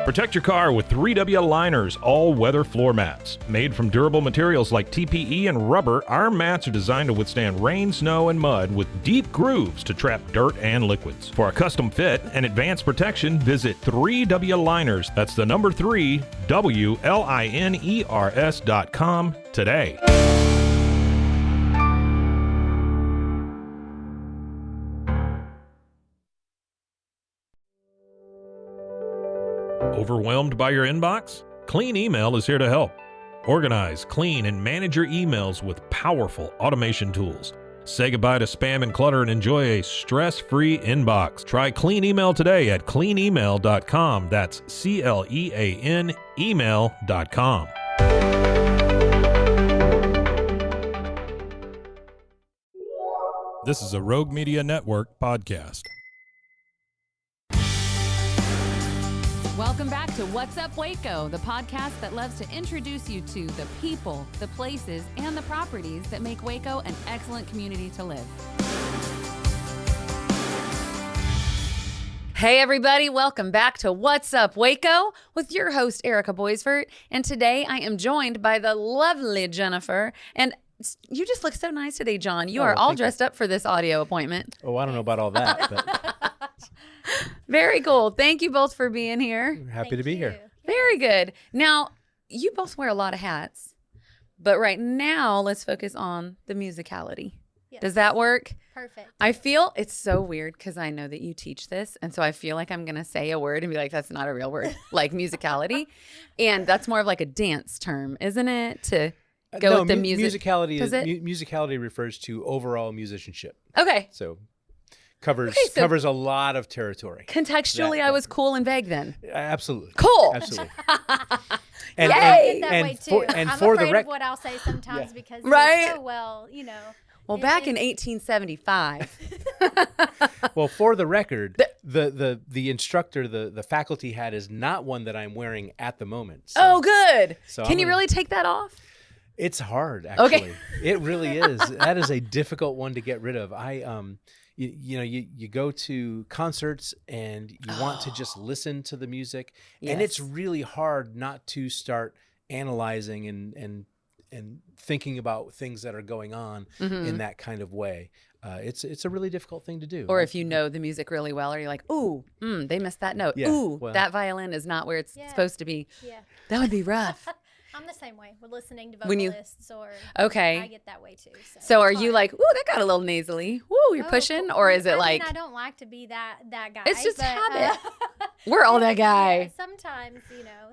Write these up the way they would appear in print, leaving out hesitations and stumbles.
Protect your car with 3W Liners all-weather floor mats. Made from durable materials like TPE and rubber, our mats are designed to withstand rain, snow, and mud with deep grooves to trap dirt and liquids. For a custom fit and advanced protection, visit 3W Liners. That's the number 3, WLINERS.com today. Overwhelmed by your inbox? Clean Email is here to help. Organize, clean, and manage your emails with powerful automation tools. Say goodbye to spam and clutter and enjoy a stress-free inbox. Try Clean Email today at cleanemail.com. That's CLEAN email.com. This is a Rogue Media Network podcast. Welcome back to What's Up Waco, the podcast that loves to introduce you to the people, the places, and the properties that make Waco an excellent community to live. Hey everybody, welcome back to What's Up Waco with your host Erica Boisvert, and today I am joined by the lovely Jennifer, and you just look so nice today, Jon. You are all dressed up for this audio appointment. Oh, I don't know about all that, but Very cool. Thank you both for being here. happy to be here. Very good. Now, you both wear a lot of hats, but right now let's focus on the musicality. Yes. Does that work? Perfect. I feel it's so weird because I know that you teach this, and so I feel like I'm going to say a word and be like, that's not a real word, like musicality. And that's more of like a dance term, isn't it? To go with the music. Musicality refers to overall musicianship. Okay. So covers a lot of territory. Contextually, I was cool and vague then. Absolutely. Cool. Absolutely. Yay! I get that way too. I'm for afraid the of what I'll say sometimes because Right? it's so well, you know. Well, back in 1875. Well, for the record, the instructor, the faculty hat is not one that I'm wearing at the moment. So, Oh, good. So Can you really take that off? It's hard, actually. Okay. It really is. That is a difficult one to get rid of. You go to concerts and you want to just listen to the music, and it's really hard not to start analyzing and thinking about things that are going on in that kind of way. It's a really difficult thing to do. Or if you know the music really well, or you're like, ooh, they missed that note. Yeah, Ooh, well, that violin is not where it's supposed to be. Yeah. That would be rough. I'm the same way with listening to When you- vocalists or Okay. I get that way too. So are it's you hard. like, ooh, that got a little nasally. Ooh, you're Oh, pushing? cool. Or is it I mean, like, I don't like to be that guy. It's just but, habit. we're all that guy. Yeah, sometimes,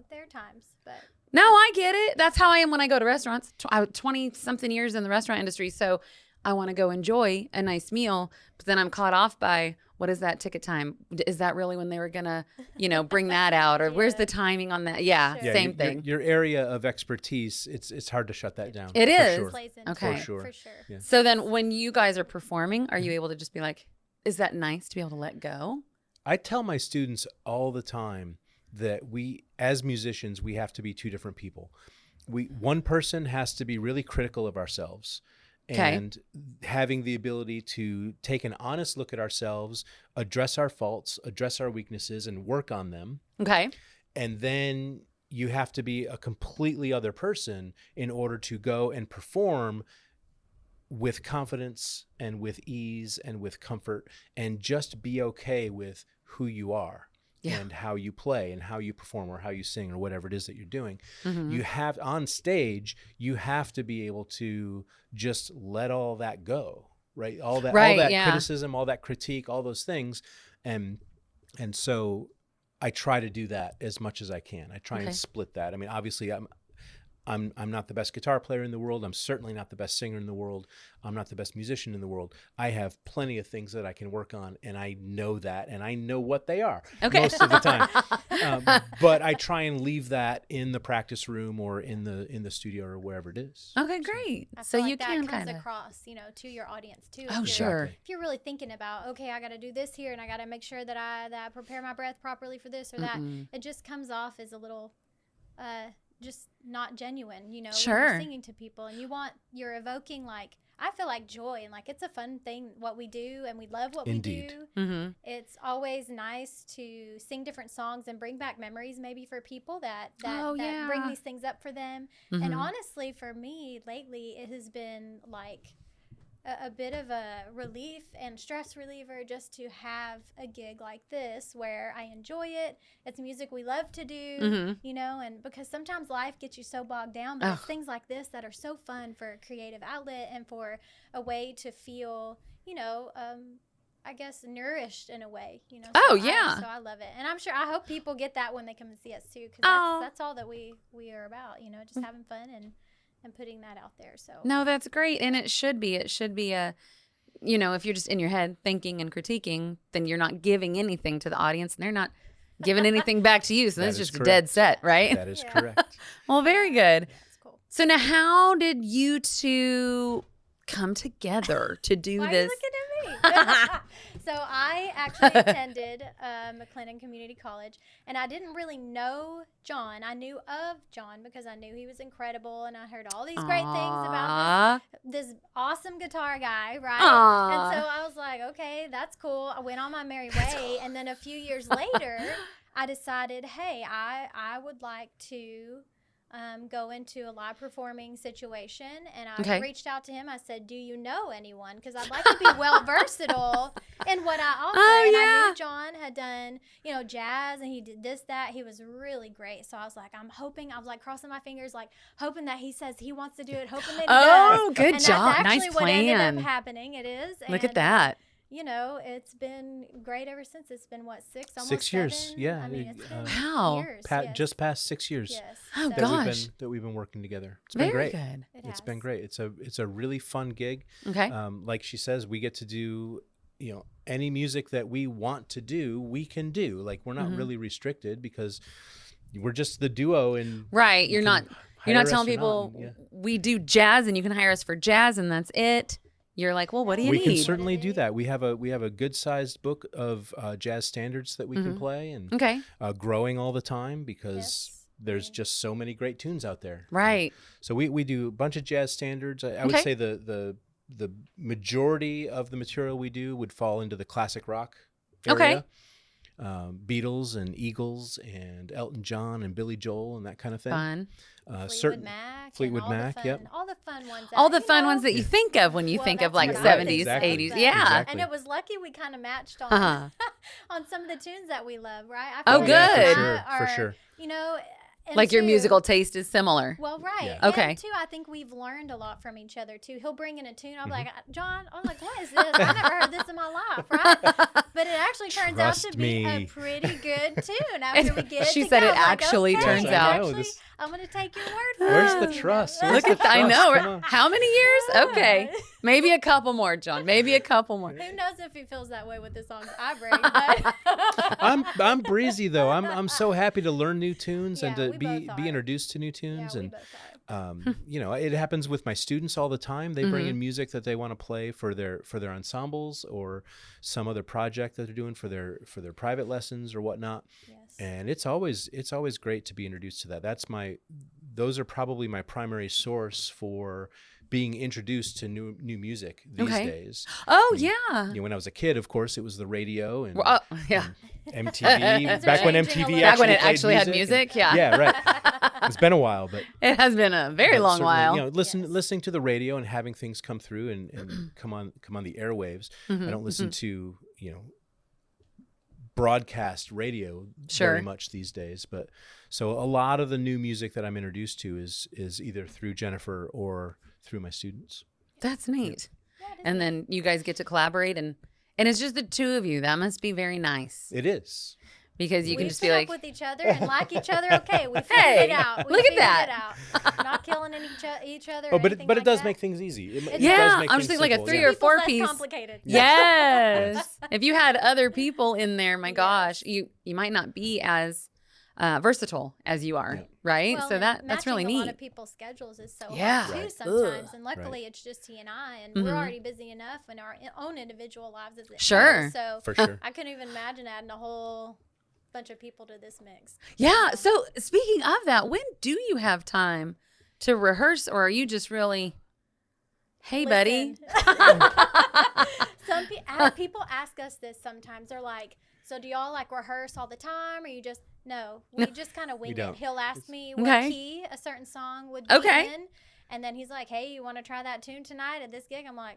there are times, but No, I get it. That's how I am when I go to restaurants. 20-something years in the restaurant industry. So I want to go enjoy a nice meal, but then I'm caught off by, what is that ticket time? Is that really when they were going to, bring that out? Or where's the timing on that? Yeah, Sure. same thing. Your area of expertise, it's hard to shut that down. It for is. Sure. plays into Okay. it, For sure. For sure. Yeah. So then when you guys are performing, are you able to just be like, is that nice to be able to let go? I tell my students all the time that we, as musicians, we have to be two different people. One person has to be really critical of ourselves. Okay. And having the ability to take an honest look at ourselves, address our faults, address our weaknesses, and work on them. Okay. And then you have to be a completely other person in order to go and perform with confidence and with ease and with comfort, and just be okay with who you are. Yeah. And how you play and how you perform or how you sing or whatever it is that you're doing. Mhm. You have on stage, you have to be able to just let all that go, right? All that criticism, all that critique, all those things. And so I try to do that as much as I can. I try and split that. I mean, obviously I'm not the best guitar player in the world. I'm certainly not the best singer in the world. I'm not the best musician in the world. I have plenty of things that I can work on, and I know that, and I know what they are most of the time. But I try and leave that in the practice room or in the studio or wherever it is. Okay, great. I So feel you like can that comes kind of. across, to your audience too. Oh, If sure. If you're really thinking about, okay, I got to do this here, and I got to make sure that I prepare my breath properly for this or that, it just comes off as a little, just not genuine. When Sure. you're singing to people, and you're evoking like I feel like joy, and like it's a fun thing what we do, and we love what Indeed. we do. Mm-hmm. It's always nice to sing different songs and bring back memories maybe for people that bring these things up for them. Mm-hmm. And honestly, for me lately, it has been like a bit of a relief and stress reliever just to have a gig like this where I enjoy it. It's music we love to do, you know, and because sometimes life gets you so bogged down, but it's things like this that are so fun for a creative outlet and for a way to feel, you know, I guess nourished in a way, you know. So I love it. And I hope people get that when they come and see us too, because that's all that we are about, you know, just having fun and putting that out there. So no, that's great. And it should be a, you know, if you're just in your head thinking and critiquing, then you're not giving anything to the audience and they're not giving anything back to you. So that's just correct. a dead set, right? That is correct. Well, very good. that's cool. So now how did you two come together to do Why this? are you looking at me? So I actually attended McLennan Community College, and I didn't really know Jon. I knew of Jon because I knew he was incredible, and I heard all these great things about this awesome guitar guy, right? Aww. And so I was like, okay, that's cool. I went on my merry way, and then a few years later, I decided, hey, I would like to go into a live performing situation, and I reached out to him. I said, do you know anyone? Because I'd like to be well versatile in what I offer. I knew Jon had done, you know, jazz, and he did this, that. He was really great. So I was like, I was like crossing my fingers, like hoping that he says he wants to do it, hoping that he does. Good and job. That's actually Nice what plan. ended up happening. It is. Look at that. You know, it's been great ever since. It's been what, almost 6 years. 7? Yeah. I mean, it's been Wow. years. Just past 6 years. Yes. Oh, So- gosh. That we've been working together. It's been Very great. good. It's been great. It's a really fun gig. Okay. Like she says, we get to do, you know, any music that we want to do, we can do. Like we're not really restricted because we're just the duo, and Right. You're not telling people Yeah. we do jazz and you can hire us for jazz and that's it. You're like, well, what do you We need? can certainly do that. We have a good sized book of jazz standards that we can play, and Okay. growing all the time because Yes. there's just so many great tunes out there. Right. So we do a bunch of jazz standards. I would say the majority of the material we do would fall into the classic rock area. Beatles and Eagles and Elton John and Billy Joel and that kind of thing. Fun. Fleetwood Mac, yep. All the fun ones. All the fun ones that you think of when you think of like that's what I 70s, think. 80s. Exactly. Yeah. Exactly. And it was lucky we kind of matched on on some of the tunes that we love, right? I Oh, feel good. For sure. You know, and Like your too- musical taste is similar. Well, right. Yeah. Okay. And too, I think we've learned a lot from each other too. He'll bring in a tune. I'm like, Jon, I'm like, what is this? I never heard this in my life, right? But it actually turns out Trust to be me. a pretty good tune after we get She to said go. it I'm like, actually okay, turns Yes, I out. know. Actually, I'm going to take your word for Where's it. the trust? You know? Look at that. I Come know. on. How many years? Okay. Maybe a couple more, Jon. Maybe a couple more. Who knows if he feels that way with the songs I bring? But I'm breezy though. I'm so happy to learn new tunes and Yeah, to we be both are. introduced to new tunes, yeah, we and both are. you know, it happens with my students all the time. They bring in music that they want to play for their ensembles or some other project that they're doing for their private lessons or whatnot. Yes. And it's always great to be introduced to that. Those are probably my primary source for being introduced to new music these days. Oh, yeah. You know, when I was a kid, of course, it was the radio and Oh, yeah. MTV. Things are back when changing a MTV little. Back when it played actually had music. Yeah. Yeah, right. It's been a while, but It has been a very long certainly, while. You know, listening to the radio and having things come through and come on the airwaves. I don't listen to, you know, broadcast radio very much these days, but so a lot of the new music that I'm introduced to is either through Jennifer or through my students. That's neat. Yeah, it is And then you guys get to collaborate and it's just the two of you. That must be very nice It is. because you we can just put be up like, with each other and like each other. Okay, we figured Hey, it out. We look at figured that. It out. Not killing each other. Oh, or but anything it like does that. make things easy. It Yeah, does make I'm just things thinking like a simple, 3 yeah. or 4 People's less piece. complicated. Yes. If you had other people in there, my gosh, you might not be as versatile as you are, Yeah. right? Well, So and that's really matching a lot neat. of people's schedules is so Yeah. hard too Right. sometimes. Ugh. And luckily, Right. it's just he and I, and Mhm. we're already busy enough in our own individual lives as it Sure. goes. So For sure. I couldn't even imagine adding a whole bunch of people to this mix. Yeah. So speaking of that, when do you have time to rehearse, or are you just really Hey, buddy. People ask us this sometimes. They're like, so do y'all like rehearse all the time, or you just we just kind of wing it. He'll ask me what key a certain song would be in, and then he's like, hey, you want to try that tune tonight at this gig? I'm like,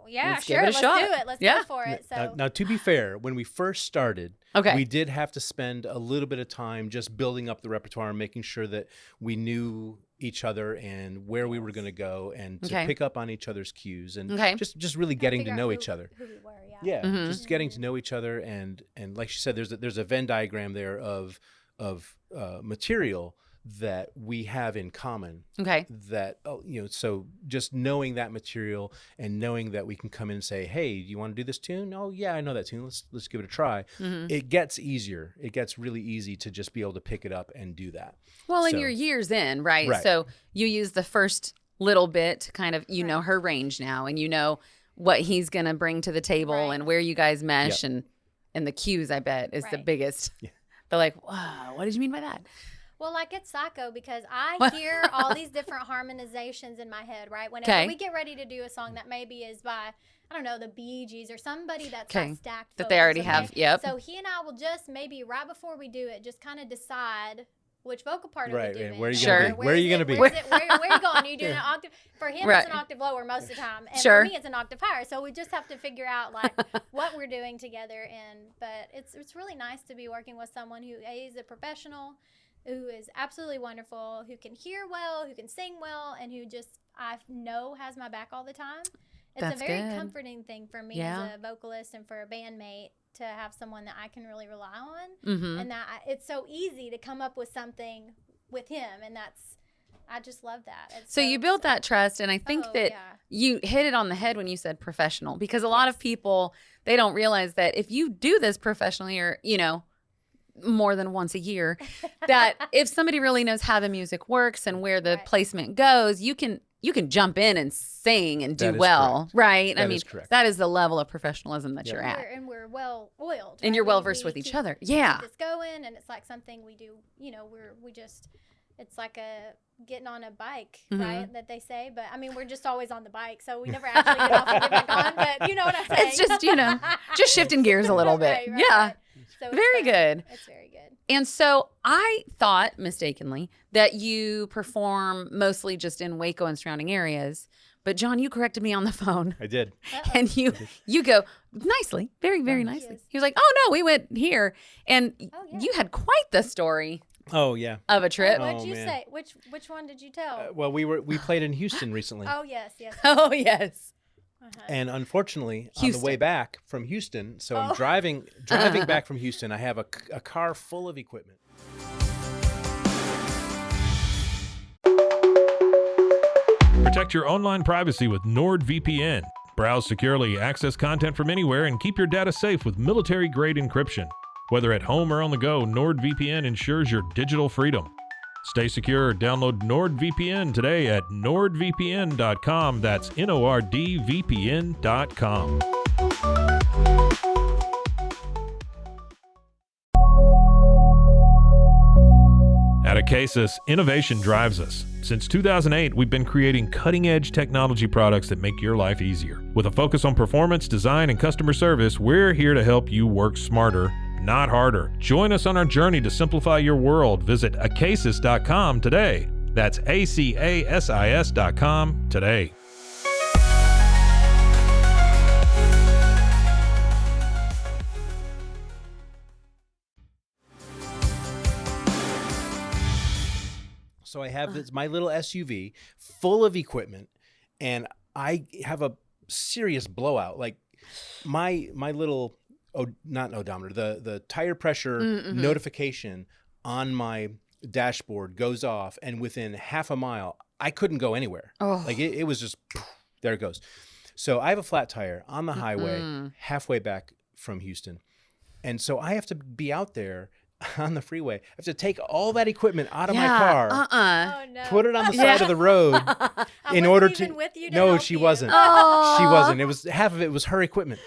let's do it. Let's go for it. So now, to be fair, when we first started, we did have to spend a little bit of time just building up the repertoire and making sure that we knew each other and where we were going to go, and to pick up on each other's cues, and just really getting to know each other. Who we were, just getting to know each other, and like she said, there's a Venn diagram there of material that we have in common. That so just knowing that material and knowing that we can come in and say, hey, do you want to do this tune? Oh yeah, I know that tune. Let's give it a try. It gets easier. It gets really easy to just be able to pick it up and do that. Well, and you're years in, right? So you use the first little bit to kind of know her range now, and you know what he's gonna bring to the table and where you guys mesh, and the cues, I bet, is the biggest. They're like, wow, what did you mean by that? Well, like it's psycho because I hear all these different harmonizations in my head, right? Whenever we get ready to do a song that maybe is by, I don't know, the Bee Gees or somebody that's got stacked that they already have. Yep. So he and I will just maybe right before we do it, just kind of decide which vocal part are we doing. Where are you going to be? Where are you going to be? Where are you going? Are you doing an octave? For him, it's an octave lower most of the time. And for me, it's an octave higher. So we just have to figure out like what we're doing together. But it's really nice to be working with someone who is a professional, who is absolutely wonderful, who can hear well, who can sing well, and who just I know has my back all the time. It's a very comforting thing for me as a vocalist and for a bandmate to have someone that I can really rely on, and that it's so easy to come up with something with him, and I just love that. So you built that trust, and I think that you hit it on the head when you said professional, because a lot of people, they don't realize that if you do this professionally, or more than once a year, that if somebody really knows how the music works and where the placement goes, you can jump in and sing and do well, right? I mean, that is the level of professionalism that you're at. And we're well oiled. And you're well versed with each other. Yeah. It's going, and it's like something we do, it's like getting on a bike, right? That they say. But I mean, we're just always on the bike, so we never actually get off and get back on. But you know what I'm saying? It's just, just shifting gears a little bit. Right. So very good. It's very good. And so I thought mistakenly that you perform mostly just in Waco and surrounding areas. But Jon, you corrected me on the phone. I did. And you go nicely, very, very nicely. He was like, oh no, we went here. And you had quite the story. Oh yeah. Of a trip. What did you say? Which one did you tell? Well, we played in Houston recently. Oh yes. Oh yes. And unfortunately, on the way back from Houston, so I'm driving back from Houston, I have a car full of equipment. Protect your online privacy with NordVPN. Browse securely, access content from anywhere, and keep your data safe with military-grade encryption. Whether at home or on the go, NordVPN ensures your digital freedom. Stay secure. Download NordVPN today at nordvpn.com. That's NORDVPN.com. At Acasis, innovation drives us. Since 2008, we've been creating cutting-edge technology products that make your life easier. With a focus on performance, design, and customer service, we're here to help you work smarter, not harder. Join us on our journey to simplify your world. Visit acasis.com today. That's ACASIS.com today. So I have my little SUV full of equipment, and I have a serious blowout. Like my little not odometer, the tire pressure notification on my dashboard goes off, and within half a mile, I couldn't go anywhere. Like it was just, there it goes. So I have a flat tire on the highway halfway back from Houston. And so I have to be out there on the freeway. I have to take all that equipment out of my car, Oh, no. put it on the side of the road in order to. Even with you to no, help she you. wasn't. Oh. She wasn't. It was half of it was her equipment.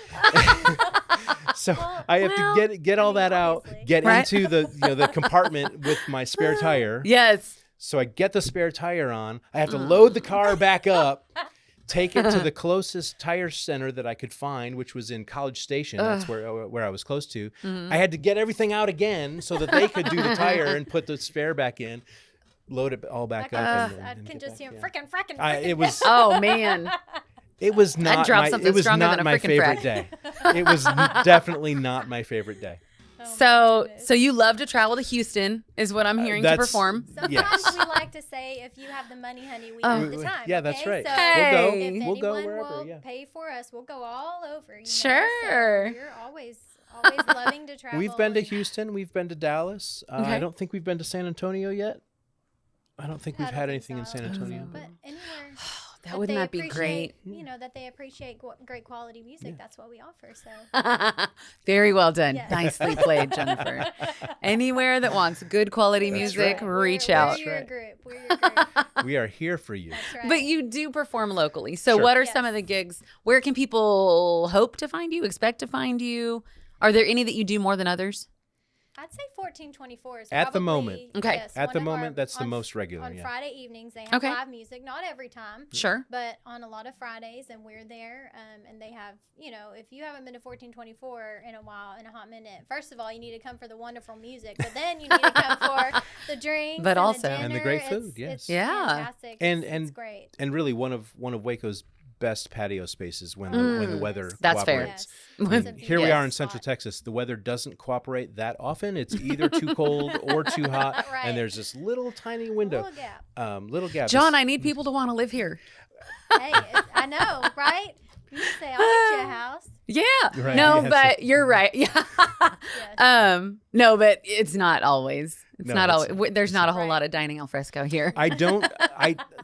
So I have to get all that out, get into the compartment with my spare tire. Yes. So I get the spare tire on. I have to load the car back up, take it to the closest tire center that I could find, which was in College Station. That's where I was close to. I had to get everything out again so that they could do the tire and put the spare back in, load it all back up. I can just hear frickin'. It was. Oh man. It was not drop my. something It was stronger not than a my frickin' favorite frack. day. It was definitely not my favorite day. So you love to travel to Houston, is what I'm hearing to perform. Sometimes we like to say, if you have the money, honey, we have the time. Yeah, that's right. So Hey. if We'll go anyone wherever. will Yeah. pay for us, we'll go all over. You know? Sure. So you're always loving to travel. We've been to and- Houston. We've been to Dallas. I Okay. don't think we've been to San Antonio yet. I don't think we've I don't had think anything in so. San Antonio. But anywhere. That wouldn't that be great? You know, that they appreciate great quality music. That's what we offer. So Very well done. Yes. Nicely played, Jennifer. Anywhere that wants good quality music, right. reach we're out. Your group. We're your group. We are here for you. That's right. But you do perform locally. So Sure. what are Yes. some of the gigs? Where can people hope to find you, expect to find you? Are there any that you do more than others? I'd say 1424 is At the probably, moment. Okay. yes, At one the of our- moment, that's the on- most regular. On Yeah. Friday evenings, they have Okay. live music. Not every time, Sure. but on a lot of Fridays, and we're there. And they have, you know, if you haven't been to 1424 in a while, in a hot minute, first of all, you need to come for the wonderful music, but then you need to come for the drinks, But and also- the And the dinner. great It's- food, yes. it's Yeah. fantastic. And- It's and- great. And really, one of Waco's best patio spaces when the weather That's fair. cooperates. Yes. When- It's a Here we are in beautiful Central spot. Texas. The weather doesn't cooperate that often. It's either too cold or too hot, Right. and there's this little tiny window, Little gap. little gap. John, I need people to want to live here. Hey, I know, right? You say, I'll get you a house. Yeah. Right, No, yes. but you're right. Yeah. Yes. No, but it's not always. It's No, not it's- always. There's not a whole Right. lot of dining al fresco here.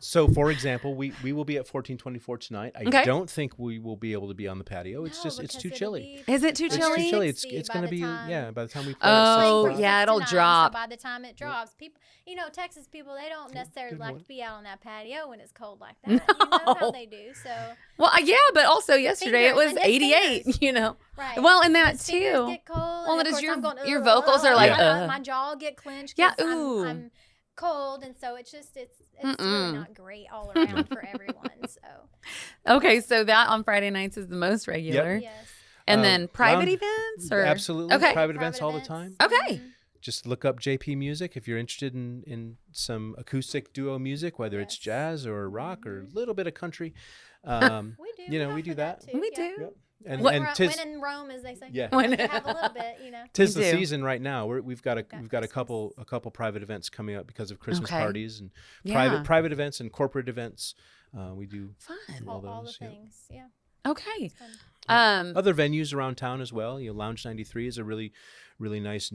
So for example, we will be at 1424 tonight. I Okay. don't think we will be able to be on the patio. It's No, just it's because too it'll chilly. be Is it too It's chilly? too chilly. 60 It's by going to the be time- by the time we play. Oh, at 6 o'clock. yeah, it'll 69, drop. So by the time it drops, people, you know, Texas people, they don't necessarily Good like one. to be out on that patio when it's cold like that. You know how they do. So, Well, yeah, but also yesterday it Fingers was and his 88. fingers. You know. right. Well, and that His fingers too. get cold. Well, and it of is course I'm going, your vocals are like, my jaw get clenched. Yeah, 'cause ooh. I'm cold, and so it's just it's Mm-mm. really not great all around for everyone. So Okay, so that on Friday nights is the most regular. yes. And then private lounge- events or Absolutely. Okay. Private events all the time. Okay. Mhm. Just look up JP Music if you're interested in some acoustic duo music, whether it's Yes. jazz or rock or a little bit of country. We do. You know, we offer do that. too, We yeah. do. Yep. And What- and When tis in Rome, as they say. Yeah. When- We have a little bit, you know. tis We the do. season right now. We've got a Christmas. couple private events coming up because of Christmas Okay. parties and Yeah. private events and corporate events. We do Fun. all All the those. Yeah. things. Yeah. Okay. Fun. Other venues around town as well. You know, Lounge 93 is a really nice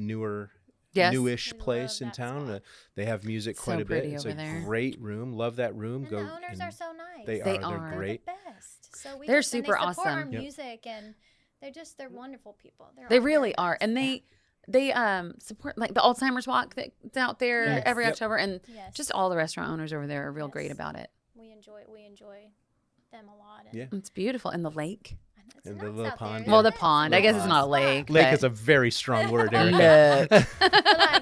Yes. newish We place love in that town. spot. They have music So quite a bit. pretty It's over a there. great room. Love that room. And Go. the owners are so nice. They They are. are. They're great. They're the best. So we They're just- and super they support our awesome. Yep. music, and they're wonderful people. They all very really are. nice. And they support like the Alzheimer's walk that's out there Yes. every Yep. October, and Yes. just all the restaurant owners over there are real great Yes. about it. we enjoy them a lot. And Yeah. It's beautiful. And the lake. I know it's And the nice little out there, pond, isn't yeah. Well, the it? pond. I Little guess it's not a pond. lake. Lake but is a very strong word, Erica. Look. Like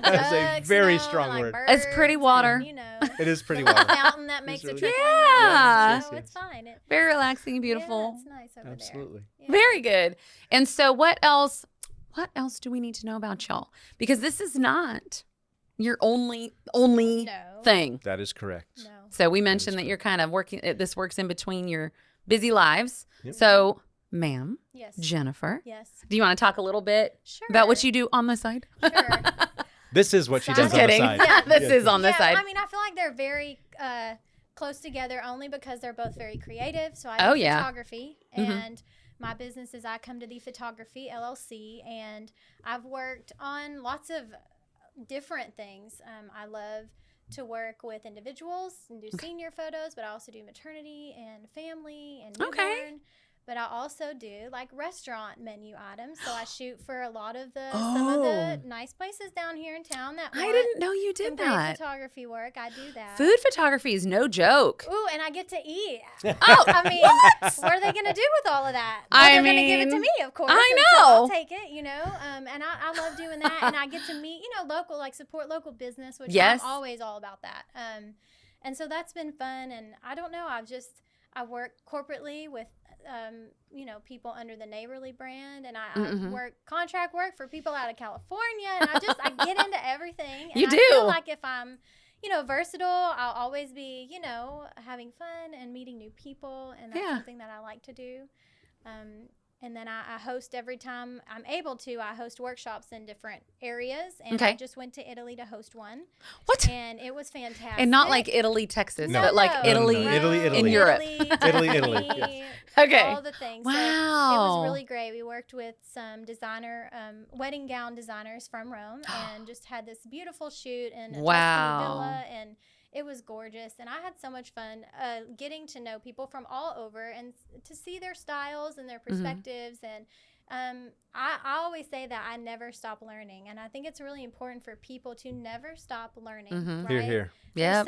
That is a ducks, very you know, strong like word. It's pretty birds water. and, you know, It is pretty the wild. fountain that makes really a good. trickle. Yeah. Yes, So yes. it's fine. Very relaxing and beautiful. Yeah, it's nice over Absolutely. there. Yeah. Very good. And so what else do we need to know about y'all? Because this is not your only No. thing. That is correct. No. So we mentioned that you're kind of working, this works in between your busy lives. Yep. So, ma'am, Yes. Jennifer, Yes. do you want to talk a little bit Sure. about what you do on the side? Sure. This is what she Just does on the kidding. side. Yeah. This is on the yeah, side. I mean, I feel like they're very close together only because they're both very creative. So I Oh, do yeah. photography, Mhm. and my business is I Come to the Photography LLC, and I've worked on lots of different things. I love to work with individuals and do senior photos, but I also do maternity and family and newborn. Okay. But I also do like restaurant menu items. So I shoot for a lot of some of the nice places down here in town that I want didn't know you some did great that. photography work. I do that. Food photography is no joke. Ooh, and I get to eat. Oh, I mean, what are they going to do with all of that? Well, I they're going to give it to mean, me, of course. I and so I'll know. take it, you know. And I love doing that. And I get to meet, local, like support local business, which Yes. I'm always all about that. And so that's been fun. And I don't know, I work corporately with, people under the Neighborly brand, and I work contract work for people out of California, and I get into everything. And You do. I feel like if I'm, versatile, I'll always be, having fun and meeting new people, and that's something that I like to do. And then I host every time I'm able to. I host workshops in different areas. And I just went to Italy to host one. What? And it was fantastic. And not like Italy, Texas, No. but like Italy, Italy. in Europe. Italy, yes. Okay. All the things. Wow. So it was really great. We worked with some wedding gown designers from Rome, and just had this beautiful shoot in a Tuscany villa, and it was gorgeous, and I had so much fun getting to know people from all over and to see their styles and their perspectives. And I always say that I never stop learning, and I think it's really important for people to never stop learning. Right? Here. Yeah.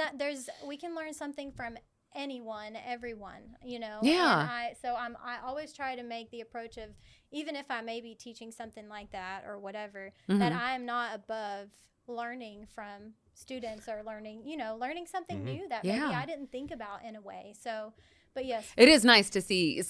We can learn something from anyone, everyone, Yeah. And I always try to make the approach of, even if I may be teaching something like that or whatever, that I am not above learning from students, or learning something new that maybe I didn't think about in a way. So, but yes, it is nice to see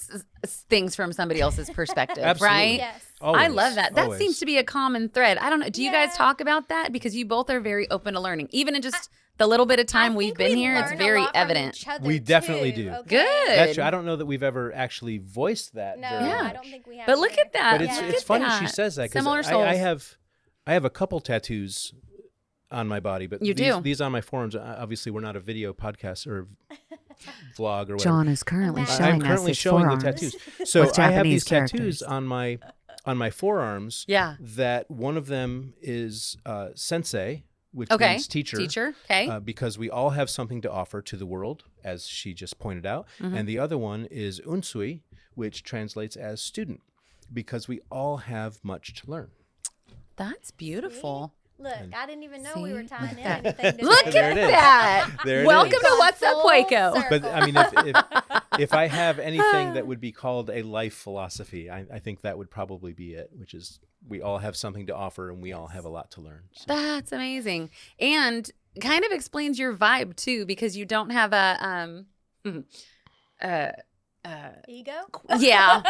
things from somebody else's perspective, Absolutely. right? Yes. Always. I love that. That Always. seems to be a common thread. I don't know. Do you guys talk about that? Because you both are very open to learning, even in just the little bit of time we've been here. It's very evident. We definitely do. Okay? Good. That's true. I don't know that we've ever actually voiced that. No, very Yeah. I much. don't think we have. But look at that. But it's funny she says that, Similar because souls. I have a couple tattoos on my body, but these on my forearms. Obviously, we're not a video podcast or vlog or whatever. John is currently I'm currently showing the tattoos. So I have these tattoos on my forearms. Yeah. That one of them is sensei, which Okay. means teacher. Teacher. Okay. Because we all have something to offer to the world, as she just pointed out. And the other one is unsui, which translates as student, because we all have much to learn. That's beautiful. Look, I didn't even know we were See? tying in Look anything. Together. Look There at it is. that. There it Welcome is. to What's Up, Full Waco. circle. But I mean, if I have anything that would be called a life philosophy, I think that would probably be it, which is we all have something to offer and we all have a lot to learn. So. That's amazing. And kind of explains your vibe too, because you don't have a Ego? yeah.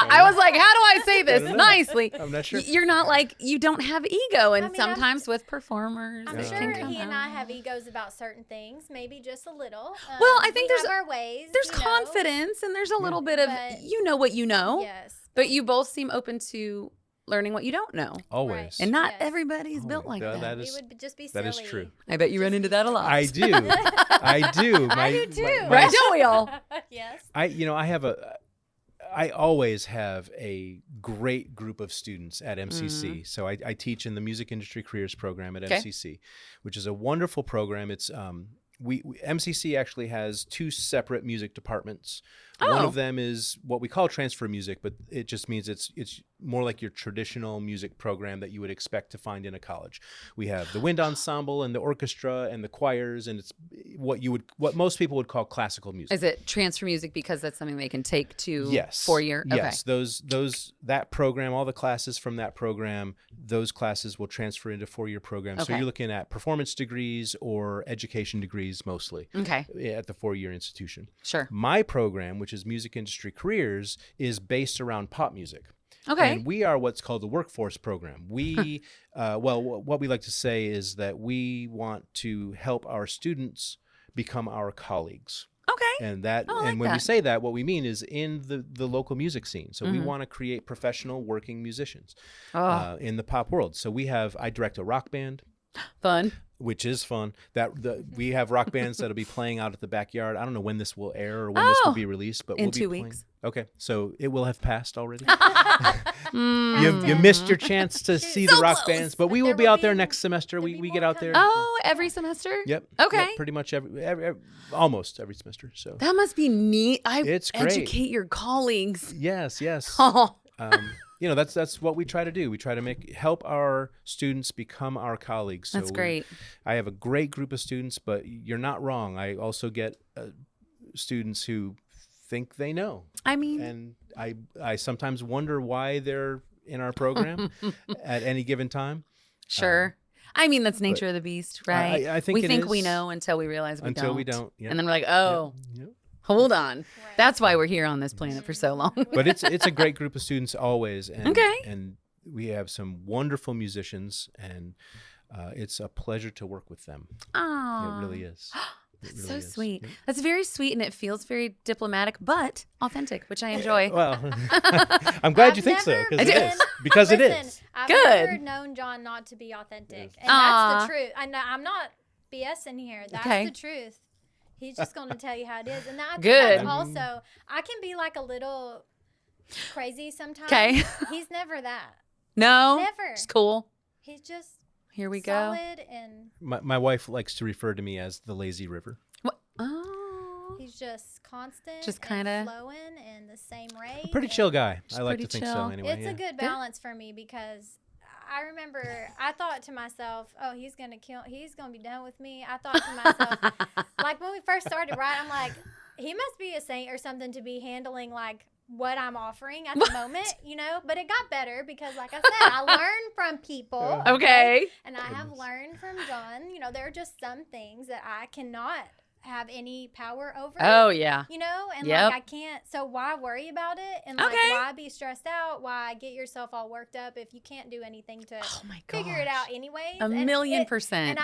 I was like, how do I say this don't know. nicely? I'm not sure. You're not like, you don't have ego. And I mean, sometimes with performers, I'm it sure can come he and out. I have egos about certain things, maybe just a little. Well, I think we there's have our ways. There's you know. confidence and there's a little bit of, But- you know what you know, Yes. but you both seem open to learning what you don't know. Always. And not Yes. everybody's built like Yeah, that. that is- We would just be silly. That is true. I bet you run into that a lot. I do. I do. I do too. Right, don't we all? Yes. I always have a great group of students at MCC. So I teach in the Music Industry Careers Program at MCC, which is a wonderful program. It's MCC actually has two separate music departments. One of them is what we call transfer music, but it just means it's more like your traditional music program that you would expect to find in a college. We have the wind ensemble and the orchestra and the choirs, and it's what most people would call classical music. Is it transfer music because that's something they can take to Yes. 4-year? Okay. Yes. That program, all the classes from that program, those classes will transfer into 4-year programs. So Okay. you're looking at performance degrees or education degrees mostly Okay. at the 4-year institution. Sure. My program, which is Music Industry Careers, is based around pop music. Okay. And we are what's called the workforce program. We, what we like to say is that we want to help our students become our colleagues. Okay. And that, I like and when we that. say that, what we mean is in the local music scene. So we want to create professional working musicians in the pop world. So I direct a rock band, Fun. which is fun. We have rock bands that'll be playing out at the backyard. I don't know when this will air or when this will be released, but In we'll be 2 playing. weeks. Okay, so it will have passed already. You missed your chance to see the rock close. bands, but we But will there be will out there be- next semester. there'll be We more get out there. coming. Oh, every semester? Yep. Okay. Yep, pretty much almost every semester. So That must be neat. It's great. Educate your colleagues. yes. Oh, That's what we try to do. We try to help our students become our colleagues. So that's great. I have a great group of students, but you're not wrong. I also get students who think they know, I mean, and I sometimes wonder why they're in our program at any given time. sure. I mean, that's nature of the beast, right? I think we it think is we know until we realize we until don't. we don't. Yep. And then we're like, oh, Yep. Hold on. That's why we're here on this planet for so long. But it's a great group of students always. And, Okay. And we have some wonderful musicians, and it's a pleasure to work with them. Oh, It really is. That's so sweet. That's very sweet, and it feels very diplomatic, but authentic, which I enjoy. Well, I'm glad you think so, because it is. Because it is. I've Good. never known Jon not to be authentic, and that's the truth. I'm not BSing here. That's the truth. He's just going to tell you how it is, and that's also, I can be like a little crazy sometimes. Okay. He's never that. No, never. It's cool. He's just. Here we solid go. And my wife likes to refer to me as the lazy river. What? Oh. He's just constant, just kind of flowing in the same rate. A pretty chill guy. I like to think so anyway. It's a good balance for me, because I remember I thought to myself, oh, he's going to be done with me. I thought to myself, like when we first started, right? I'm like, he must be a saint or something to be handling like what I'm offering at the moment, but it got better because, like I said, I learned from people. Okay. And I have learned from Jon, there are just some things that I cannot have any power over. Oh, yeah. And like I can't, so why worry about it? And like why be stressed out? Why get yourself all worked up if you can't do anything to figure it out anyways? 1,000,000%. And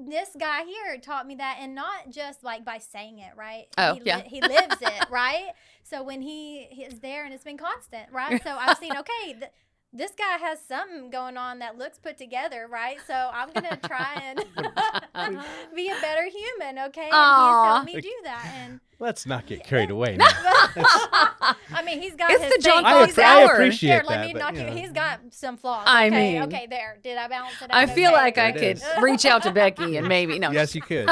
this guy here taught me that, and not just like by saying it, right? Oh, he lives it, right? So when he is there, and it's been constant, right? So I've seen, this guy has something going on that looks put together, right? So I'm going to try and be a better human, okay? And he's helped me do that. And let's not get carried away now. I mean, he's got his the Jon I hour. appreciate there, that. Let me knock you. He's got some flaws. I okay, mean. Okay, there. Did I balance it out? I feel like There I it could is. reach out to Becky and maybe, no. Yes, you could.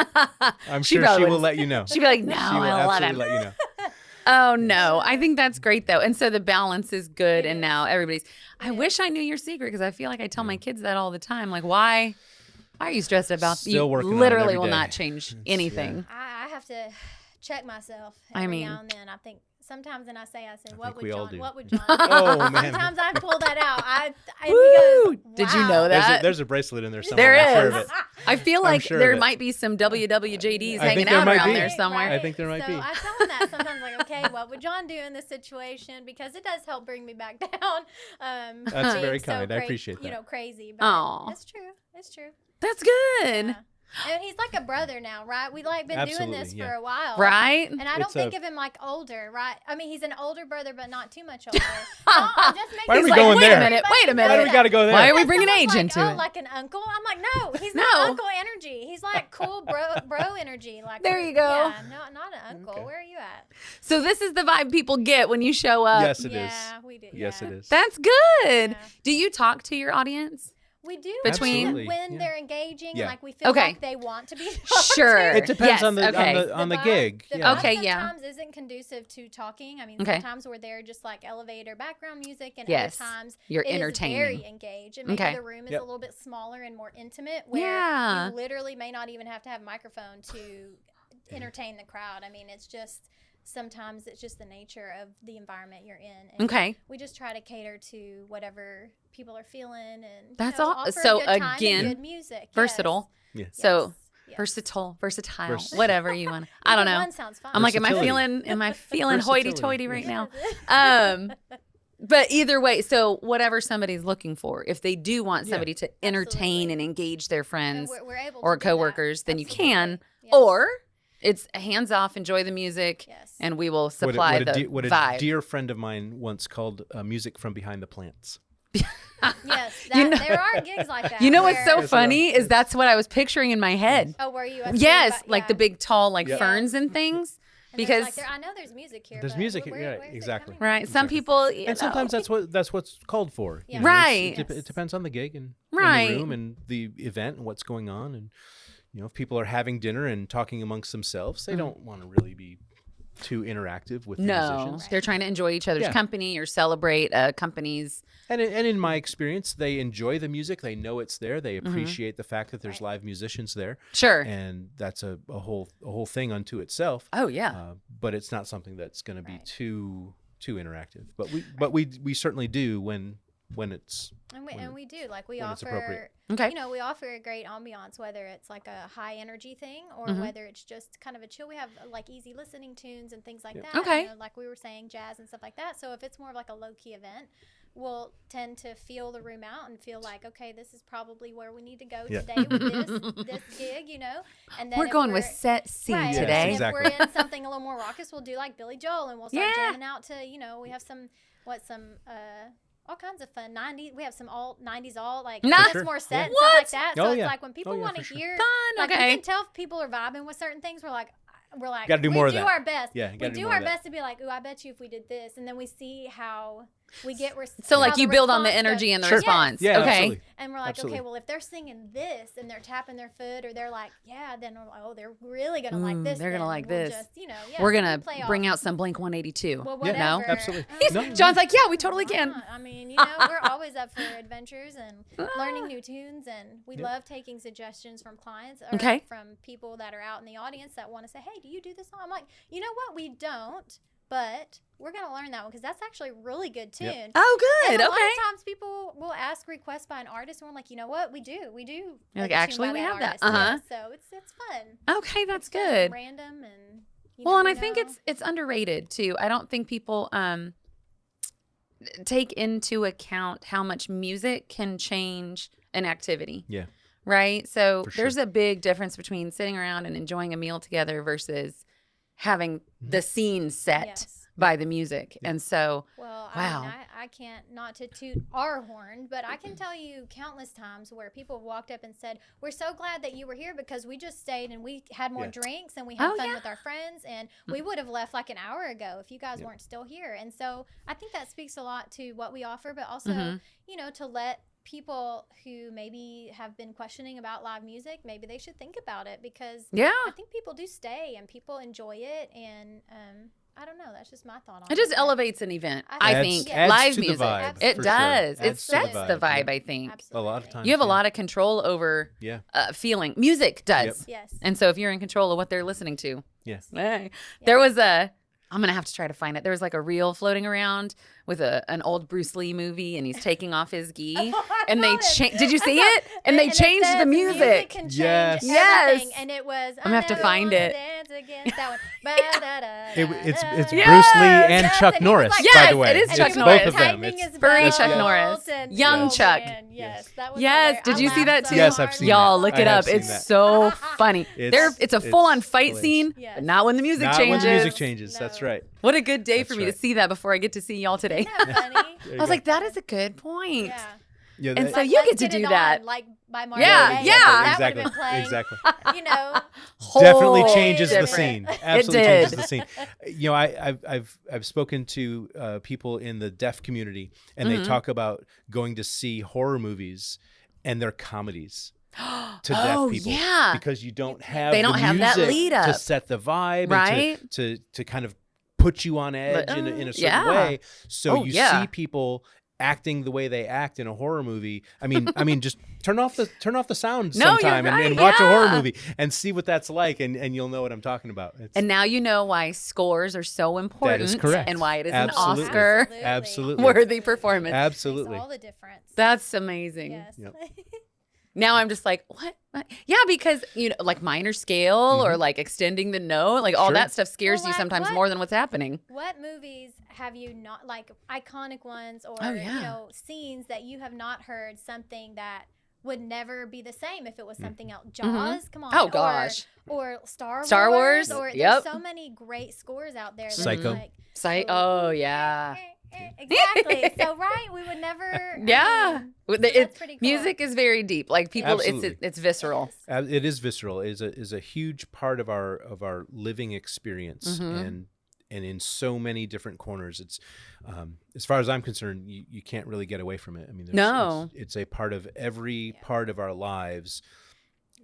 I'm She sure probably she will wouldn't. let you know. She'd be like, no, She will I'll let absolutely him. let you know. Oh, no. I think that's great, though. And so the balance is good. And now everybody's, I wish I knew your secret, because I feel like I tell my kids that all the time. Like, why are you stressed about Still you working on it literally every will day. not change anything. I have to check myself every now and then. I think sometimes, and I say, what would Jon? What would Jon? Oh, man. Sometimes I pull that out. Woo! He goes, wow. Did you know that? There's a bracelet in there somewhere. There I'm sure is. of it. I feel I'm like sure there of it. might be some WWJDs I hanging think there out might around be. there somewhere. I think there might be. So I tell him that sometimes, like, okay, what would Jon do in this situation? Because it does help bring me back down. That's very so kind. I appreciate that. Crazy. But Aw. it's true. It's true. That's good. Yeah. And he's like a brother now, right? We like been doing this for a while, Right? And I don't think of him like older, right? I mean, he's an older brother, but not too much older. I'm just making Why are we He's going like, there? Wait a minute. Why do we got to go there? Why are we bringing Someone's age like, into it? like an uncle? I'm like, no, he's not uncle energy. He's like cool bro energy. Like There you go. Yeah, no, not an uncle. Okay. Where are you at? So this is the vibe people get when you show up. Yes, it is. Yeah, we do. Yes, yeah. it is. That's good. Yeah. Do you talk to your audience? We do Between- when Absolutely, they're engaging, Yeah. like we feel Okay. like they want to be talked Sure. to. It depends Yes, on the okay. on the vibe- gig. The Yeah. vibe Okay, yeah. sometimes isn't conducive to talking. I mean, Okay. sometimes we're there just like elevator background music, and Yes. other times You're it is entertaining. very engaged, and maybe Okay. the room is Yep. a little bit smaller and more intimate, where Yeah. you literally may not even have to have a microphone to entertain the crowd. I mean, it's just sometimes it's just the nature of the environment you're in. And Okay. we just try to cater to whatever people are feeling, and That's all. all. Offer So a good time and again, good music. versatile. Yeah. Yes. So Yes. versatile, Vers- whatever you want. I don't Either know. one sounds fine. I'm like, am I Versatility. feeling hoity-toity Versatility. right now? Yeah. But either way, so whatever somebody's looking for, if they do want somebody to entertain Absolutely. and engage their And friends we're able or to do that. coworkers, then you can. Absolutely. Yes. Or it's hands off, enjoy the music, Yes. and we will What supply a the what a vibe. dear friend of mine once called music from behind the plants. Yes, You know- there are gigs like that. You know what's so where- Yes, funny I know. is that's what I was picturing in my head. Oh, were you? Yes, like the big tall like Yep. ferns and things. And there's Because like, I know there's music here. There's but music where, here, yeah, where's it exactly. coming right, some Exactly. people you And sometimes know. that's what's called for. Yeah. You know, Right. It depends on the gig and Right. the room and the event and what's going on. And if people are having dinner and talking amongst themselves, they don't want to really be too interactive with the No, musicians. they're trying to enjoy each other's Yeah. company or celebrate a company's. And in my experience, they enjoy the music. They know it's there. They Mm-hmm. appreciate the fact that there's live musicians there, Sure. and that's a whole thing unto itself. Oh yeah. But it's not something that's going to be Right. too interactive. But we certainly do when when it's and we do, like, we when it's offer, appropriate. Okay. you know, we offer a great ambiance, whether it's like a high energy thing or whether it's just kind of a chill. We have like easy listening tunes and things like that. Okay. You know, like we were saying, jazz and stuff like that. So if it's more of like a low key event, we'll tend to feel the room out and feel like, okay, this is probably where we need to go today with this gig, you know. And then We're going with set scene today. And exactly. if we're in something a little more raucous, we'll do like Billy Joel, and we'll start jamming out to, you know, we have some all kinds of fun 90s. We have some alt 90s alt, like Sure. more set and What? stuff like that. So Oh, it's yeah. like when people want to for sure. hear Fun, like okay. you can tell if people are vibing with certain things. We're like Gotta do more of we that. do our best. Yeah, we gotta do do more our of that. best to be like, ooh, I bet you if we did this, and then we see how we get. So how like the you build on the response energy goes. and the Sure. response. Yeah, okay. absolutely. And we're like, Absolutely. okay, well, if they're singing this and they're tapping their foot, or they're like, yeah, then we're like, oh, they're really gonna like this. they're gonna then. like We'll this. Just, you know, We're so we gonna play bring off. out some Blink 182. Well, You know? whatever. Absolutely. No. John's like, yeah, we totally can. I mean, you know, we're always up for adventures and learning new tunes, and we love taking suggestions from clients or Okay. from people that are out in the audience that want to say, hey, do you do this song? I'm like, you know what? We don't, but we're going to learn that one because that's actually a really good tune. Yep. Oh, good. And a Okay. lot of times people will ask requests by an artist, and we're like, you know what? We do. You're a like, tune actually, by we have that. artist. Yeah, so it's fun. Okay, that's It's fun, good. random, and you Well, and never I think know. it's underrated too. I don't think people take into account how much music can change an activity. Yeah. Right? So For sure. there's a big difference between sitting around and enjoying a meal together versus having the scene set Yes. by the music. And so, Well, Wow. I mean, I can't, not to toot our horn, but I can tell you countless times where people have walked up and said, we're so glad that you were here because we just stayed and we had more Yeah. drinks and we had Oh, fun yeah. with our friends, and we would have left like an hour ago if you guys weren't still here. And so I think that speaks a lot to what we offer, but also, you know, to let people who maybe have been questioning about live music, maybe they should think about it, because yeah. I think people do stay and people enjoy it. And I don't know. That's just my thought on it. It just but elevates an event, I I think think. adds Live to the music. vibe, It for sure. does. It Adds to the sets the vibe, vibe, yeah. I think. Absolutely. A lot of times. You have a yeah. lot of control over Yeah. feeling. Music does. Yes. And so if you're in control of what they're listening to, Yes. hey. There was I'm going to have to try to find it. There was like a reel floating around with an old Bruce Lee movie, and he's taking off his gi. And they did you see it? And they it changed says the music. can change Yes. Yes. everything. And it was, I'm gonna have to never find wanna it. dance against that one. It's Yes, Bruce Lee and yes, Chuck and he was Norris, like- by Yes, the way. it is It's Chuck both Norris. of them. tightening It's his Furry belt Chuck Norris. and- Young oh, Chuck. man, yes, that was Yes, hilarious. did you I see that laughed too? so Yes, I've hard. seen Y'all that. look I it have up. seen It's that. so funny. It's It's a full-on hilarious. fight scene, Yes. but not when the music Not changes. when the music changes. That's No. right. What a good day That's for me right. to see that before I get to see y'all today. Isn't that funny? There you I was go. like, that is a good point. Yeah. Yeah, And that- so Like, you Let's get to Get do It that. On, like by Marvin Yeah, Gaye. yeah. That exactly. would have been playing. Exactly. You know, Definitely Whole changes the different. scene. Absolutely changes did. the scene. You know, I've spoken to people in the deaf community, and they talk about going to see horror movies, and they're comedies to Oh, deaf people. yeah. Because you don't have They don't the have that music lead up. to set the vibe, Right? and to kind of put you on edge But, in a certain yeah. way. So Oh, you yeah. see people acting the way they act in a horror movie. I mean, just turn off the sound No, you're sometime right, and watch a horror yeah. movie and see what that's like, and you'll know what I'm talking about. It's, And now you know why scores are so important. correct. And why it is Absolutely. an Oscar Absolutely. worthy performance. Absolutely. Makes all the difference. That's amazing. Yes. Yep. Now I'm just like, what? Yeah, because, you know, like minor scale or like extending the note, like all Sure. that stuff scares Well, you like, sometimes what- more than what's happening. What movies have you not, like iconic ones, or Oh, yeah. you know, scenes that you have not heard something that would never be the same if it was something else? Jaws, come on. Oh, gosh. Or Star Wars, Or yep. there's so many great scores out there. that Psycho. Like, Oh, yeah. Exactly. So right, we would never. Yeah. so It- that's pretty cool. Music is very deep. Like people, Absolutely. it's visceral. It is visceral. It is a huge part of our living experience, and in so many different corners. It's as far as I'm concerned, you can't really get away from it. I mean, No. it's a part of every part of our lives.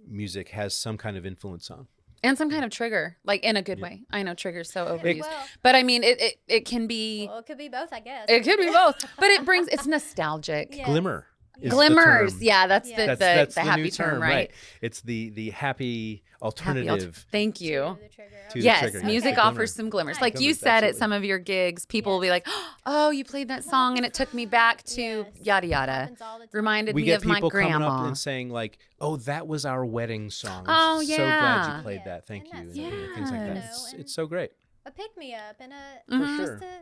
Music has some kind of influence on. And some kind of trigger, like in a good way. I know trigger's so overused. Well, But I mean, it can be, well, it could be both, I guess. it could be both. But it's nostalgic. Yeah. Glimmer. Glimmers. term. Yeah, that's That's the happy new term, right? It's the happy alternative. Thank you. To the Yes, trigger. music Glimmer. offers some glimmers. Nice. Like you Glimmers, said at absolutely. some of your gigs, people will be like, "Oh, you played that song and it took me back to Yes. yada yada." Happens all the time. Reminded We me get of my people coming up grandma. and saying like, "Oh, that was our wedding song. Oh, So glad yeah. you played Yeah, that. Thank and you." that's And things like that. Yes. It's so great. A pick me up and a Mhm. For just sure.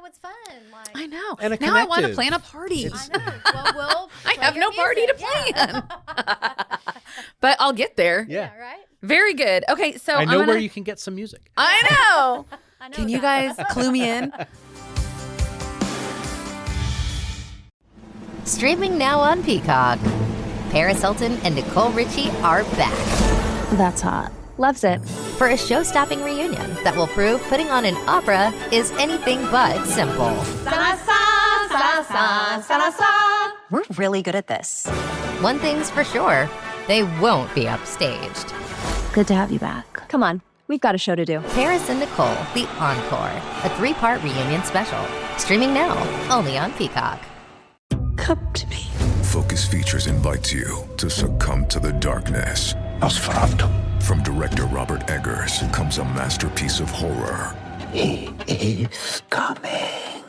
it's fun. Like I know. And a now I want to connective. plan a party. It's- I know. Well, I play have your no party to music. Yeah. But I'll get there. Yeah. Right. Very good. Okay, so I I'm know gonna, where you can get some music. I know. I know Can you that. guys clue me in? Streaming now on Peacock. Paris Hilton and Nicole Richie are back That's hot. Loves it. for a show-stopping reunion that will prove putting on an opera is anything but simple. We're really good at this. One thing's for sure, they won't be upstaged. Good to have you back. Come on, we've got a show to do. Paris and Nicole, The Encore, a 3-part reunion special. Streaming now, only on Peacock. Come to me. Focus Features invites you to succumb to the darkness. Nosferatu. From director Robert Eggers comes a masterpiece of horror. He is coming.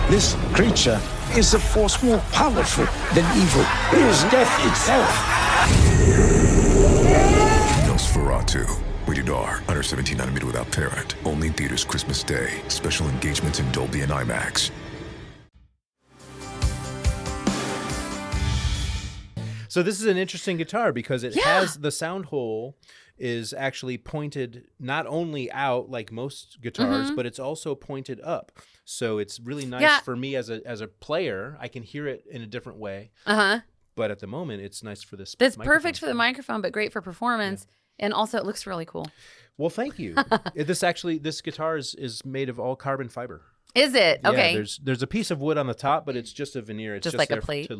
This creature is a force more powerful than evil. It is death itself. Nosferatu. Rated R. Under 17 nanometer without parent. Only in theaters Christmas Day. Special engagements in Dolby and IMAX. So this is an interesting guitar because it Yeah. has the sound hole is actually pointed not only out like most guitars, but it's also pointed up. So it's really nice Yeah. for me as a player. I can hear it in a different way. Uh-huh. But at the moment, it's nice for this. That's microphone. perfect for the microphone, but great for performance. And also it looks really cool. Well, thank you. This guitar is made of all carbon fiber. Is it? Yeah, Okay. there's a piece of wood on the top, but it's just a veneer. It's Just just like a there plate?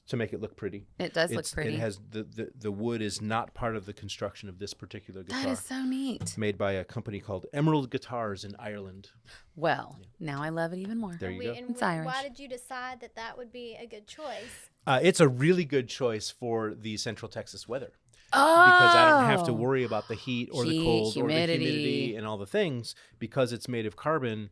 to make it look pretty. It does look It's- pretty. It has the wood is not part of the construction of this particular guitar. That is so neat. It's made by a company called Emerald Guitars in Ireland. Well, now I love it even more. There you go. It's Irish. Why did you decide that would be a good choice? It's a really good choice for the Central Texas weather Oh. because I don't have to worry about the heat or the Heat, cold or the humidity. humidity and all the things because it's made of carbon.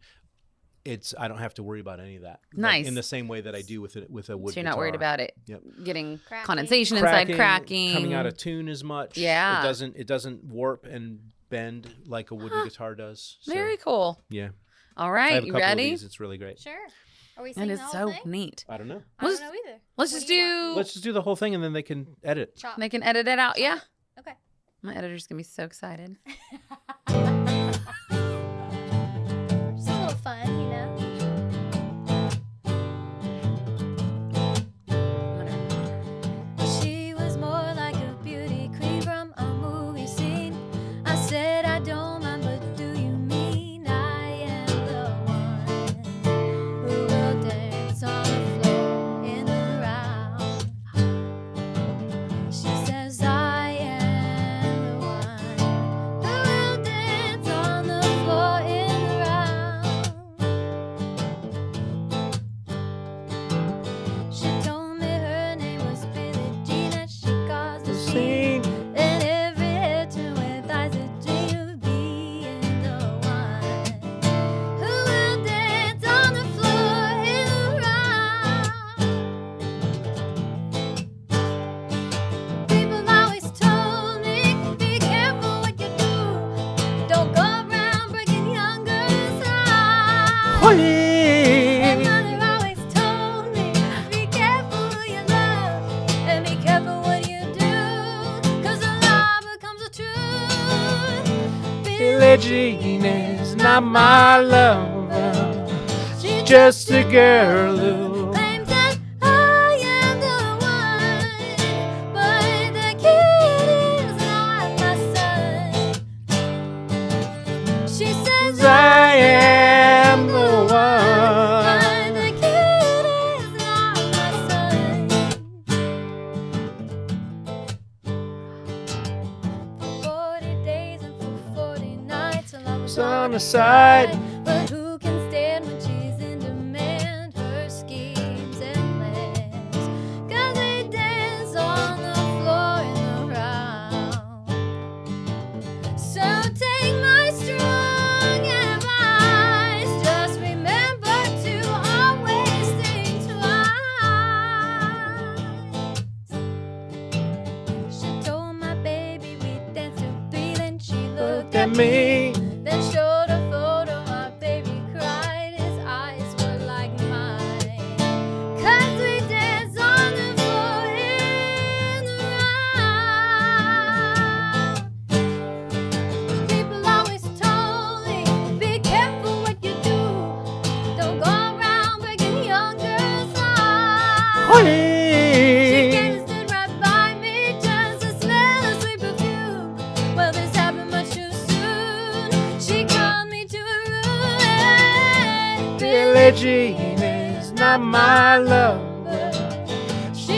I don't have to worry about any of that. Like, Nice. in the same way that I do with a wood So you're not worried guitar. about it Yep. getting Cracking. condensation inside, cracking. coming out of tune as much. Yeah. It doesn't warp and bend like a wooden guitar does. So, Very cool. yeah. All I right, have a you couple of ready? these. It's really great. Sure. Are we That singing is the whole so thing? neat. I don't know. I don't Let's- know either. Let's What just do you want? do. Let's just do the whole thing and then they can edit. Chop. They can edit it out. Yeah. Okay. My editor's gonna be so excited. Just a little fun, you know. She was more like a beauty queen from a movie scene. I said I don't mind, but do you mean I am the one who will dance on the floor in the round? She says I am the one who will dance on the floor in the round. She told me her name was Billie Jean and she caused the scene. And every head turned with eyes that dream of being the one who will dance on the floor in the round. People always told me, be careful what you do. Don't go around breaking young girls' hearts. And mother always told me, be careful who you love and be careful what you do, 'cause a lie becomes a truth. Billie Jean is not my lover. She's Just a girl who claims that I am the one, but the kid is not my son. She says I am the one. but the kid is not my son. 40 days and for 40 nights, her love was On on the her side. side. But who can stand when she's in demand? Her scheme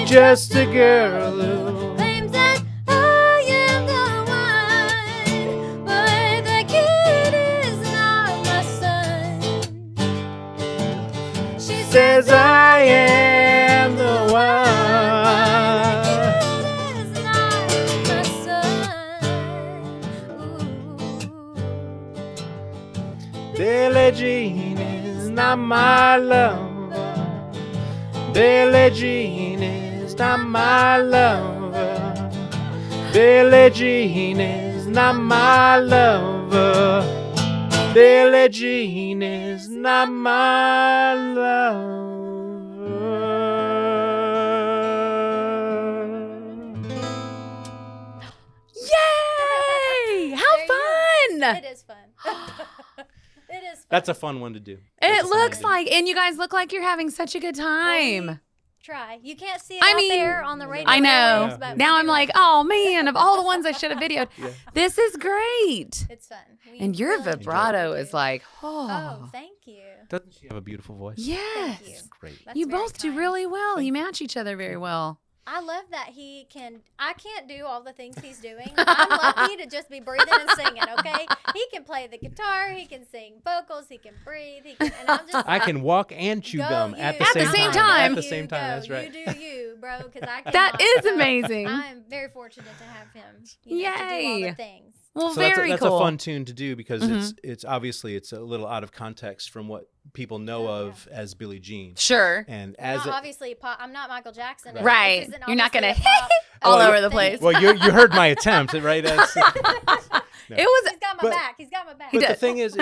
just a girl who claims that I am the one, but the kid is not my son. She says I am the one. Billie Jean is not my lover. Billie Jean is not my lover. Billie Jean is not my lover. Billie Jean is not my lover. Yay! How fun! It is fun. It is fun. That's a fun one to do. It looks like, and you guys look like you're having such a good time. Try. You can't see it out there on the radio. I know. waves, but Now we I'm do like, it. oh man, of all the ones I should have videoed, this is great. It's fun. We And your really vibrato enjoy it. is like, Oh, thank you. Doesn't she have a beautiful voice? yes. Thank you. Great. That's You very both do kind. really well. You match each other very well. I love that he can. I can't do all the things he's doing. I'm lucky to just be breathing and singing. Okay, he can play the guitar, he can sing vocals, he can breathe. He can, and I'm just. I can walk and chew go gum you. at the At the same same time. time. At the You same time. go. That's right. You do you, bro, because I can. That is amazing. I'm very fortunate to have him. To do all Yay. the things. Well, So very that's cool. a fun tune to do because it's obviously it's a little out of context from what people know of as Billie Jean. Sure. And I'm as not obviously pop. I'm not Michael Jackson. and Right. this isn't You're not obviously gonna a pop all Oh, over yeah. the place. well, you heard my attempt, right? That's, It was He's got my But- back. He's got my back. but the does. thing is,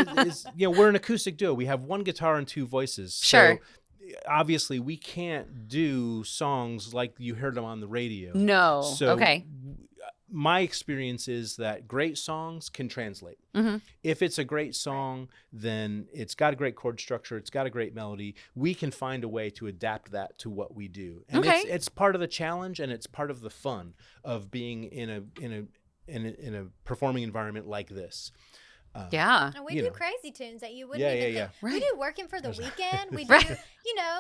we're an acoustic duo. We have one guitar and two voices. Sure. So obviously, we can't do songs like you heard them on the radio. no. So Okay. my experience is that great songs can translate. Mhm. If it's a great song, then it's got a great chord structure, it's got a great melody. We can find a way to adapt that to what we do, and Okay. it's part of the challenge and it's part of the fun of being in a performing environment like this. Yeah. And we you do know. crazy tunes that you wouldn't Yeah, even yeah, think. yeah. We Right. do Working for the Weekend. We do, Right.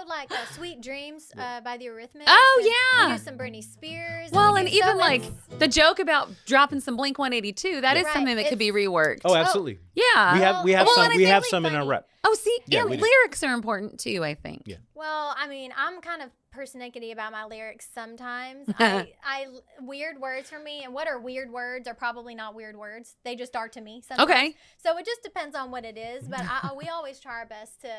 like Sweet Dreams by the Eurythmics. Oh, and yeah. We do some Britney Spears. Well, we and do even so like it's- the joke about dropping some Blink 182, that is Right. something that could be reworked. Oh, absolutely. yeah. we have Well, some and I we think have really some in our funny. rep. Oh, see, Yeah, and we do. lyrics are important too, I think. Yeah. Well, I mean, I'm kind of persnickety about my lyrics sometimes. Weird words for me, and what are weird words are probably not weird words. They just are to me sometimes. Okay. So it just depends on what it is, but we always try our best to,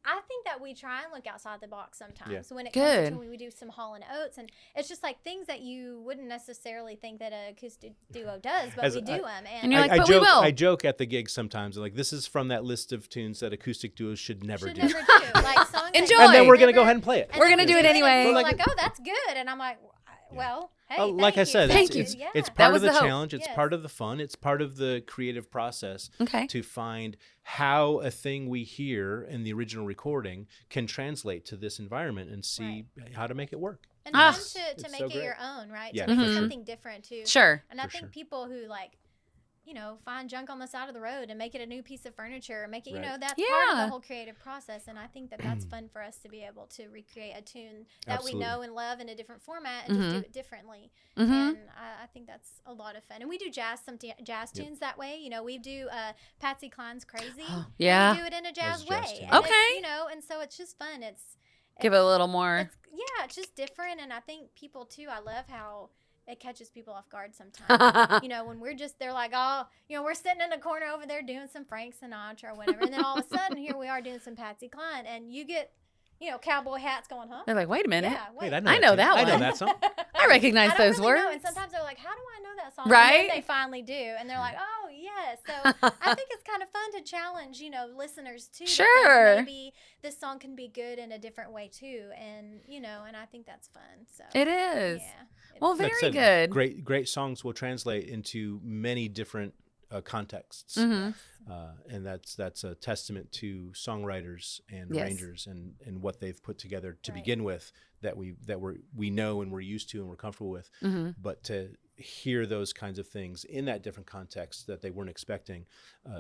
I think that we try and look outside the box sometimes when it comes Good. to when we do some Hall & Oates, and it's just like things that you wouldn't necessarily think that an acoustic duo does, but we do them. And you're like, I but joke, we will. I joke at the gigs sometimes. Like, this is from that list of tunes that acoustic duos should never do. Like songs Enjoy. that And then we're Never- going to go ahead and play it. and We're then gonna we do it anyway. And We're people are like- like, oh, that's good. And I'm like, well, hey, Like I said, Thank you. it's Yeah. part That of was the the hope. challenge. It's Yes. part of the fun. It's part of the creative process Okay. to find how a thing we hear in the original recording can translate to this environment and see how to make it work. And Ah. fun to It's make so it great. your own, right? Yeah, to make for it sure. something different too. Sure. And I For think sure. people who find junk on the side of the road and make it a new piece of furniture, or make it, Right. that's part of Yeah. the whole creative process. And I think that that's fun for us to be able to recreate a tune that Absolutely. we know and love in a different format and just do it differently. Mhm. And I think that's a lot of fun. And we do jazz, jazz tunes that way. We do Patsy Cline's Crazy. Yeah. And we do it in a jazz That's a jazz way. tune. And it's, Okay. and so it's just fun. Give it a little more. It's just different, and I think people too. I love how it catches people off guard sometimes. When they're like, oh, we're sitting in a corner over there doing some Frank Sinatra or whatever, and then all of a sudden here we are doing some Patsy Cline, and you get, cowboy hats going, huh? They're like, wait a minute. Yeah, wait. Wait, I know tune. that I know one. that song. I recognize I don't those really words. know, and sometimes they're like, how do I know that song? Right? And then they finally do, and they're like, oh, yes. So I think it's kind of fun to challenge, listeners too. to think Sure. maybe this song can be good in a different way too, and and I think that's fun. So It is. yeah. Well, Like I very said, good. Great songs will translate into many different contexts, Mm-hmm. and that's a testament to songwriters and Yes. arrangers and what they've put together to Right. begin with, that we know and we're used to and we're comfortable with. Mm-hmm. But hear those kinds of things in that different context that they weren't expecting,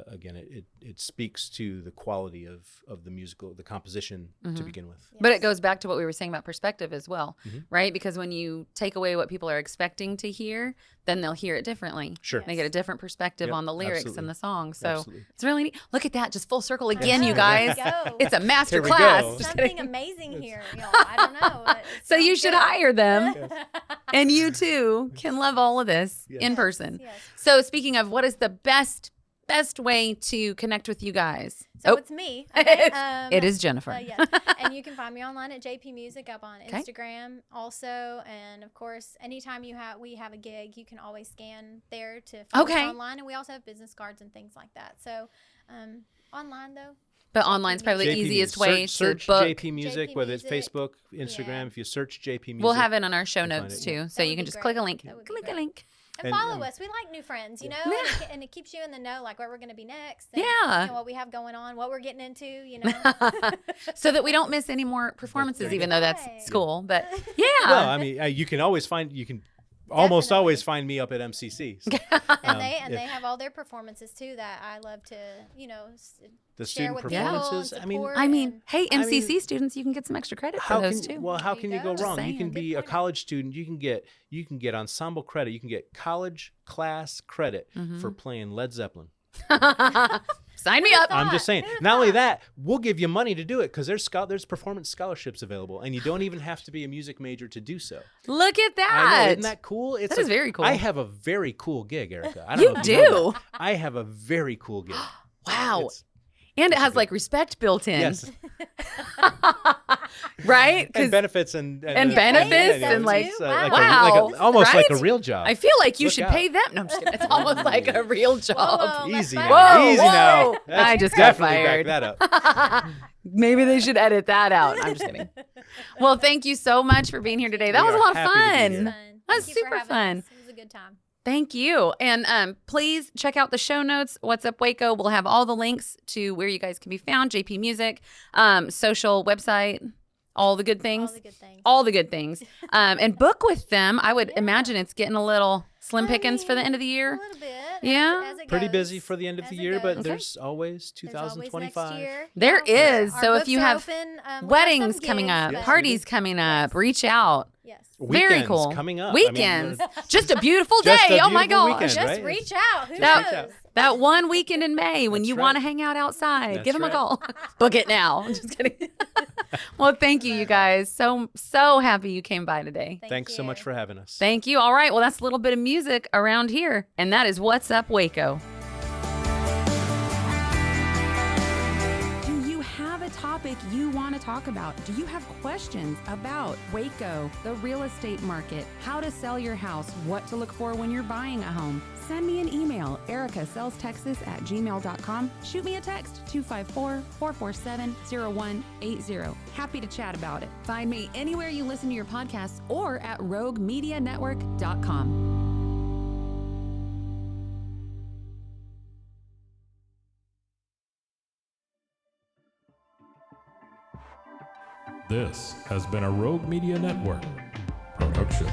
again, it speaks to the quality of the musical, the composition to begin with. But it goes back to what we were saying about perspective as well, right? Because when you take away what people are expecting to hear, then they'll hear it differently. Sure. They get a different perspective on the lyrics and the song. So Absolutely. it's really neat. Look at that, just full circle again, you guys. Go. It's a master Here we class. go. Just Something kidding. amazing here. Y'all. I don't know. But it So you sounds should good. hire them. And you too can love all of this in person. Yes. So speaking of, what is the best way to connect with you guys? So it's me. Okay? It is Jennifer. Yes. And you can find me online at JP Music up on Instagram also. And of course, anytime we have a gig, you can always scan there to find us online. And we also have business cards and things like that. So online though. But online's probably the JP easiest Music. way Search to book. JP Music, JP whether it's Music. Facebook, Instagram. If you search JP Music, We'll have it on our show You'll find notes it, too. So That you would can be just click a great. link. That would be Click a great. link. And And, follow us. We like new friends, you know, and it keeps you in the know, like where we're going to be next. And, Yeah. you know, what we have going on, what we're getting into, you know. So that we don't miss any more performances, even though that's Right. school. But yeah. Well, I mean, you can always almost always find me up at MCC. So, And they have all their performances too that I love to, you know, the share student with people and performances. support I mean, and- hey, MCC students, you can get some extra credit for those too. how There can you you go go. wrong? Just You can saying. be Good a point. college student. You can get ensemble credit. You can get college class credit for playing Led Zeppelin. Sign me up. I'm just saying. Not only that, we'll give you money to do it because there's performance scholarships available, and you don't even have to be a music major to do so. Look at I that. know, isn't that cool? It's That is very cool. I have a very cool gig, Erica. I don't You know if know do? that. I have a very cool gig. Wow. It's- And it has like respect built in. Yes. Right? 'Cause And benefits and benefits yeah, and like, it's, wow. almost like a Right? real job. I feel like you Look should out. pay them. No, I'm just kidding. It's almost like a real job. Whoa, that's Easy fine. now. Whoa, Easy whoa. now. I That's just got definitely fired. back that up. Maybe they should edit that out. I'm just kidding. Well, thank you so much for being here today. That We was a are lot of happy to be fun. here. That's Thank you for super having fun. us. It was a good time. Thank you. And please check out the show notes. What's Up Waco? We'll have all the links to where you guys can be found. JP Music, social, website, all the good things. All the good things. All the good things. And book with them. I would imagine it's getting a little slim pickings for the end of the A year. little bit. Yeah. as it Pretty goes, busy for the end of as the it year, goes. but Okay. there's always There's always 2025. next year. There Yeah. is. Our So if books you are have open, we have weddings some coming gigs, up, but- parties coming up, reach out. Yes. Very Weekends cool. coming up. I mean, Weekends. there's- Just a beautiful Just day. a Oh my beautiful gosh. weekend, Just right? reach out. Who That- reach knows? out. That one weekend in May when That's you right. want to hang out outside, That's give them a right. call. Book it now. I'm just kidding. Well, thank you, you guys. So happy you came by today. Thanks so much for having us. Thank you. All right. Well, that's a little bit of music around here. And that is What's Up Waco. Do you have a topic you want to talk about? Do you have questions about Waco, the real estate market, how to sell your house, what to look for when you're buying a home? Send me an email, ericasellstexas@gmail.com. Shoot me a text, 254-447-0180. Happy to chat about it. Find me anywhere you listen to your podcasts or at roguemedianetwork.com. This has been a Rogue Media Network production.